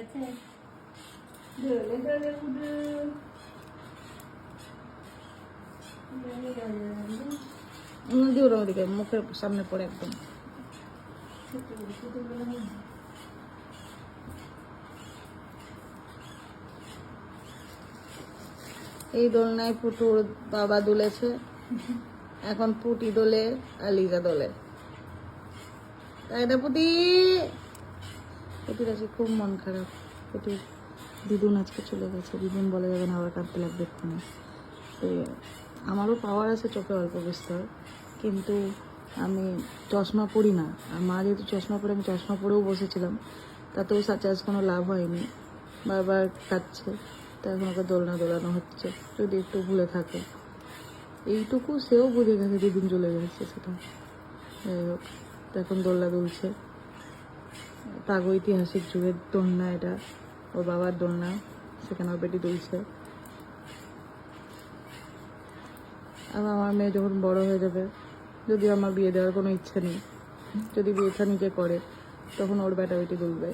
গেছে। দোলে দোলে পুডু দিয়ে ওর ওদিকে মুখের সামনে পড়ে একদম। এই দোলনায় পুটুর বাবা দুলেছে, এখন পুটি দোলে আর লিজা দোলে, তাই না পুটি? পুটির আজকে খুব মন খারাপ। পুটির দিদুন আজকে চলে গেছে, দিদুন বলে যাবে না, আবার কাঁদতে লাগবে এক্ষুনি। তো আমারও পাওয়ার আছে চোখে অল্প বিস্তর, কিন্তু আমি চশমা পরি না। আর মা যেহেতু চশমা পরে, আমি চশমা পরেও বসেছিলাম, তাতেও সাচাজ কোনো লাভ হয়নি, বারবার কাঁদছে। তো এখন ওকে দোলনা দোলানো হচ্ছে, যদি একটু ভুলে থাকে। এইটুকু সেও বুঝে গেছে দিদিন চলে গেছে, সেটা যাই হোক। তো এখন দোলনা দুলছে, প্রাগৈতিহাসিক যুগের দোলনা এটা, ওর বাবার দোলনা, সেখানে ওর বেটি দুলছে। আর আমার মেয়ে যখন বড় হয়ে যাবে, যদি আমার বিয়ে দেওয়ার কোনো ইচ্ছে নেই, যদি বিয়েটা নিজে করে, তখন ওর বেটা বেটি দুলবে।